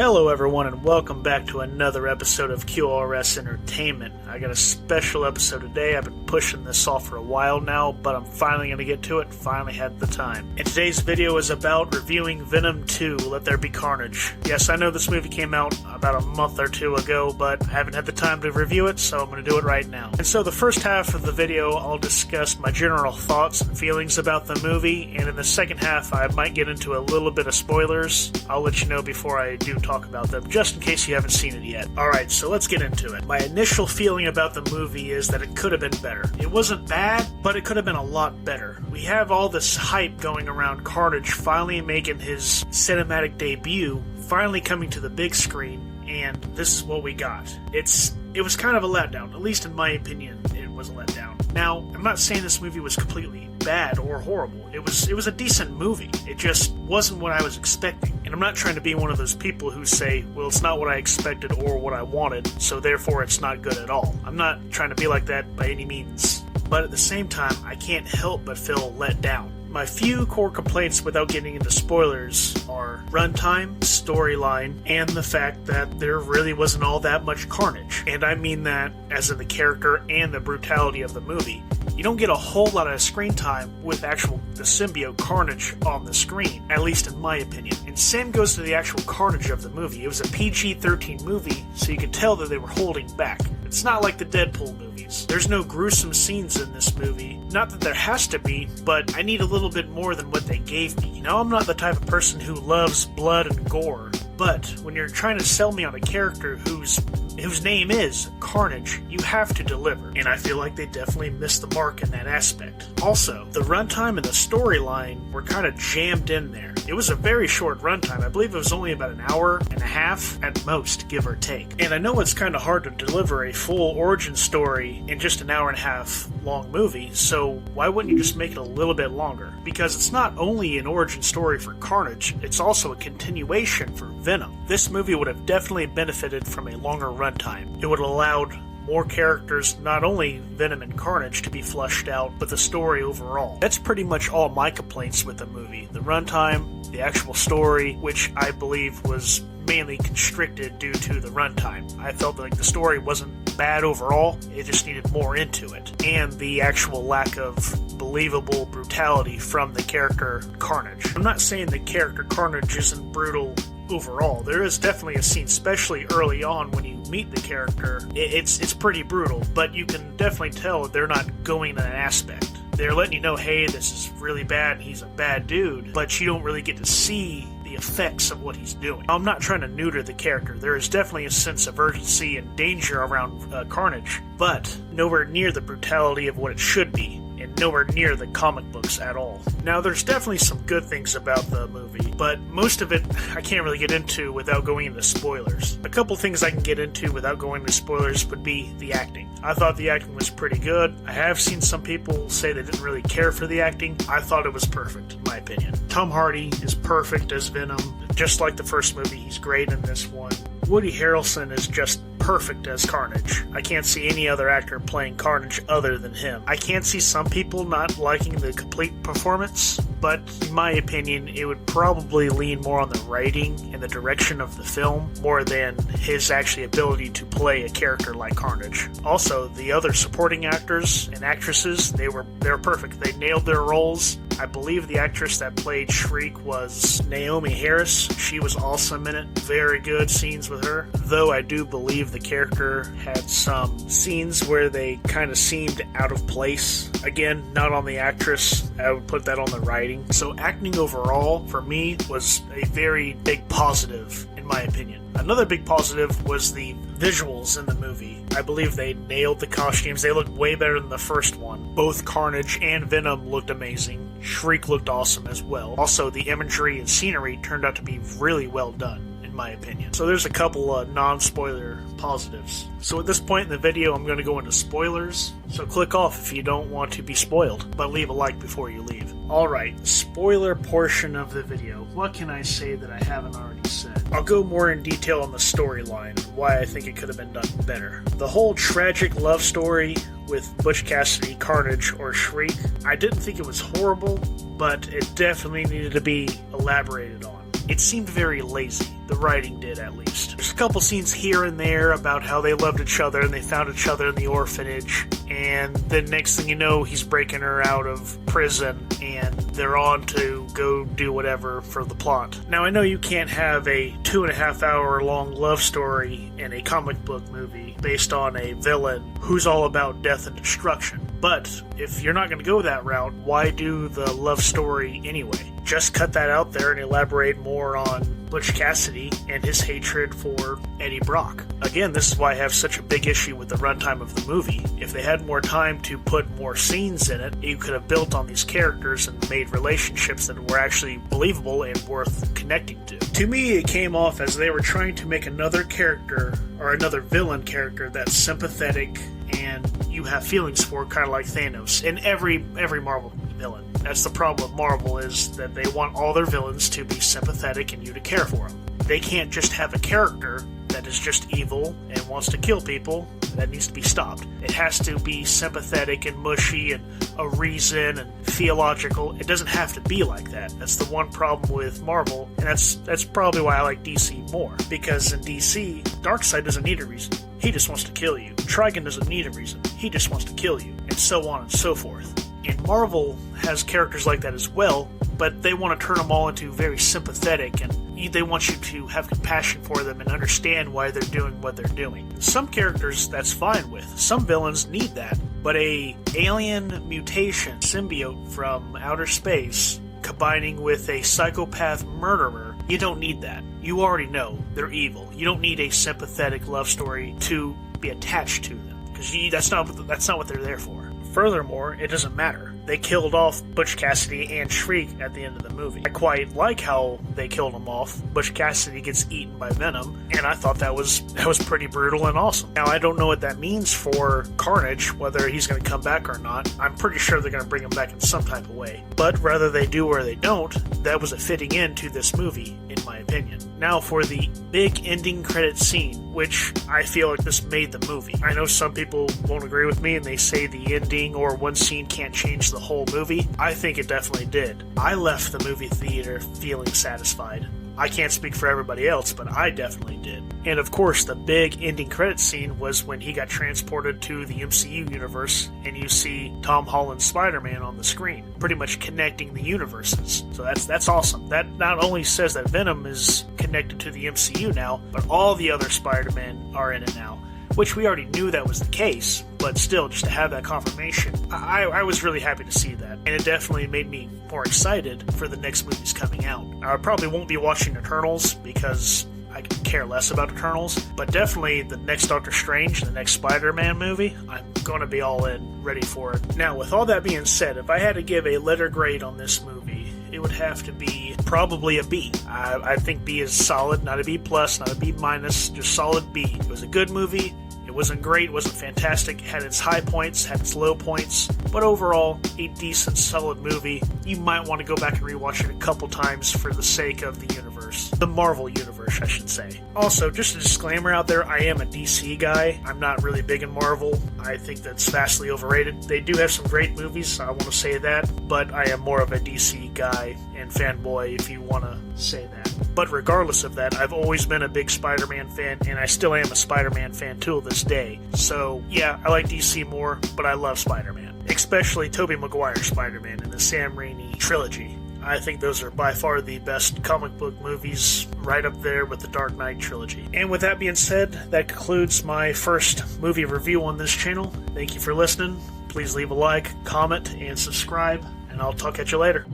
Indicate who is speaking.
Speaker 1: Hello everyone and welcome back to another episode of QRS Entertainment. I got a special episode today. I've been pushing this off for a while now, but I'm finally going to get to it, finally had the time. And today's video is about reviewing Venom 2, Let There Be Carnage. Yes, I know this movie came out about a month or two ago, but I haven't had the time to review it, so I'm going to do it right now. And so the first half of the video, I'll discuss my general thoughts and feelings about the movie, and in the second half, I might get into a little bit of spoilers. I'll let you know before I do talk about them, just in case you haven't seen it yet. Alright, so let's get into it. My initial feeling about the movie is that it could have been better. It wasn't bad, but it could have been a lot better. We have all this hype going around Carnage finally making his cinematic debut, finally coming to the big screen, and this is what we got. It was kind of a letdown, at least in my opinion, it was a letdown. Now, I'm not saying this movie was completely bad or horrible. It was a decent movie. It just wasn't what I was expecting. And I'm not trying to be one of those people who say, well, it's not what I expected or what I wanted, so therefore it's not good at all. I'm not trying to be like that by any means. But at the same time, I can't help but feel let down. My few core complaints without getting into spoilers are runtime, storyline, and the fact that there really wasn't all that much carnage. And I mean that as in the character and the brutality of the movie. You don't get a whole lot of screen time with the symbiote Carnage on the screen, at least in my opinion. And same goes to the actual carnage of the movie. It was a PG-13 movie, so you could tell that they were holding back. It's not like the Deadpool movies. There's no gruesome scenes in this movie. Not that there has to be, but I need a little bit more than what they gave me. You know, I'm not the type of person who loves blood and gore, but when you're trying to sell me on a character whose name is Carnage, you have to deliver. And I feel like they definitely missed the mark in that aspect. Also, the runtime and the storyline were kind of jammed in there. It was a very short runtime. I believe it was only about an hour and a half at most, give or take. And I know it's kind of hard to deliver a full origin story in just an hour and a half long movie, so why wouldn't you just make it a little bit longer? Because it's not only an origin story for Carnage, it's also a continuation for Venom. This movie would have definitely benefited from a longer runtime. It would have allowed more characters, not only Venom and Carnage, to be fleshed out, but the story overall. That's pretty much all my complaints with the movie. The runtime, the actual story, which I believe was mainly constricted due to the runtime. I felt like the story wasn't bad overall, it just needed more into it. And the actual lack of believable brutality from the character Carnage. I'm not saying the character Carnage isn't brutal overall. There is definitely a scene, especially early on when you meet the character. It's pretty brutal, but you can definitely tell they're not going to that aspect. They're letting you know, hey, this is really bad and he's a bad dude, but you don't really get to see the effects of what he's doing. I'm not trying to neuter the character. There is definitely a sense of urgency and danger around Carnage, but nowhere near the brutality of what it should be, and nowhere near the comic books at all. Now, there's definitely some good things about the movie, but most of it I can't really get into without going into spoilers. A couple things I can get into without going into spoilers would be the acting. I thought the acting was pretty good. I have seen some people say they didn't really care for the acting. I thought it was perfect, in my opinion. Tom Hardy is perfect as Venom. Just like the first movie, he's great in this one. Woody Harrelson is just perfect as Carnage. I can't see any other actor playing Carnage other than him. I can see some people not liking the complete performance, but in my opinion, it would probably lean more on the writing and the direction of the film more than his actual ability to play a character like Carnage. Also, the other supporting actors and actresses, they were perfect. They nailed their roles. I believe the actress that played Shriek was Naomi Harris. She was awesome in it. Very good scenes with her. Though I do believe the character had some scenes where they kind of seemed out of place. Again, not on the actress. I would put that on the writing. So acting overall, for me, was a very big positive, in my opinion. Another big positive was the visuals in the movie. I believe they nailed the costumes. They looked way better than the first one. Both Carnage and Venom looked amazing. Shriek looked awesome as well. Also, the imagery and scenery turned out to be really well done, in my opinion. So there's a couple non-spoiler positives. So at this point in the video, I'm going to go into spoilers. So click off if you don't want to be spoiled, but leave a like before you leave. Alright, spoiler portion of the video. What can I say that I haven't already said? I'll go more in detail on the storyline and why I think it could have been done better. The whole tragic love story with Butch Cassidy, Carnage, or Shriek, I didn't think it was horrible, but it definitely needed to be elaborated on. It seemed very lazy. The writing did, at least. There's a couple scenes here and there about how they loved each other and they found each other in the orphanage, and then next thing you know, he's breaking her out of prison and they're on to go do whatever for the plot. Now, I know you can't have a 2.5 hour long love story in a comic book movie based on a villain who's all about death and destruction. But if you're not going to go that route, why do the love story anyway? Just cut that out there and elaborate more on Butch Cassidy and his hatred for Eddie Brock. Again, this is why I have such a big issue with the runtime of the movie. If they had more time to put more scenes in it, you could have built on these characters and made relationships that were actually believable and worth connecting to. To me, it came off as they were trying to make another character, or another villain character, that's sympathetic and you have feelings for, kind of like Thanos, in every Marvel villain. That's the problem with Marvel, is that they want all their villains to be sympathetic and you to care for them. They can't just have a character that is just evil and wants to kill people. That needs to be stopped. It has to be sympathetic and mushy and a reason and theological. It doesn't have to be like that. That's the one problem with Marvel, and that's probably why I like DC more. Because in DC, Darkseid doesn't need a reason. He just wants to kill you. Trigon doesn't need a reason. He just wants to kill you. And so on and so forth. And Marvel has characters like that as well, but they want to turn them all into very sympathetic, and they want you to have compassion for them and understand why they're doing what they're doing. Some characters, that's fine with. Some villains need that. But a alien mutation symbiote from outer space combining with a psychopath murderer, you don't need that. You already know they're evil. You don't need a sympathetic love story to be attached to them, because that's not what they're there for. Furthermore, it doesn't matter. They killed off Butch Cassidy and Shriek at the end of the movie. I quite like how they killed them off. Butch Cassidy gets eaten by Venom, and I thought that was pretty brutal and awesome. Now, I don't know what that means for Carnage, whether he's going to come back or not. I'm pretty sure they're going to bring him back in some type of way. But whether they do or they don't, that was a fitting end to this movie, in my opinion. Now for the big ending credit scene, which I feel like this made the movie. I know some people won't agree with me and they say the ending or one scene can't change the whole movie. I think it definitely did. I left the movie theater feeling satisfied. I can't speak for everybody else, but I definitely did. And of course, the big ending credit scene was when he got transported to the MCU universe and you see Tom Holland's Spider-Man on the screen, pretty much connecting the universes. So that's awesome. That not only says that Venom is connected to the MCU now, but all the other Spider-Men are in it now, which we already knew that was the case, but still, just to have that confirmation, I was really happy to see that, and it definitely made me more excited for the next movies coming out. I probably won't be watching Eternals, because I could care less about Eternals, but definitely the next Doctor Strange, the next Spider-Man movie, I'm going to be all in, ready for it. Now, with all that being said, if I had to give a letter grade on this movie, it would have to be probably a B. I think B is solid, not a B+, not a B-, just solid B. It was a good movie. It wasn't great, it wasn't fantastic, it had its high points, had its low points, but overall, a decent, solid movie. You might want to go back and rewatch it a couple times for the sake of the universe. The Marvel universe, I should say. Also, just a disclaimer out there, I am a DC guy. I'm not really big in Marvel. I think that's vastly overrated. They do have some great movies, I want to say that, but I am more of a DC guy and fanboy, if you want to say that. But regardless of that, I've always been a big Spider-Man fan, and I still am a Spider-Man fan till this day. So, yeah, I like DC more, but I love Spider-Man. Especially Tobey Maguire's Spider-Man and the Sam Raimi trilogy. I think those are by far the best comic book movies, right up there with the Dark Knight trilogy. And with that being said, that concludes my first movie review on this channel. Thank you for listening. Please leave a like, comment, and subscribe, and I'll talk at you later.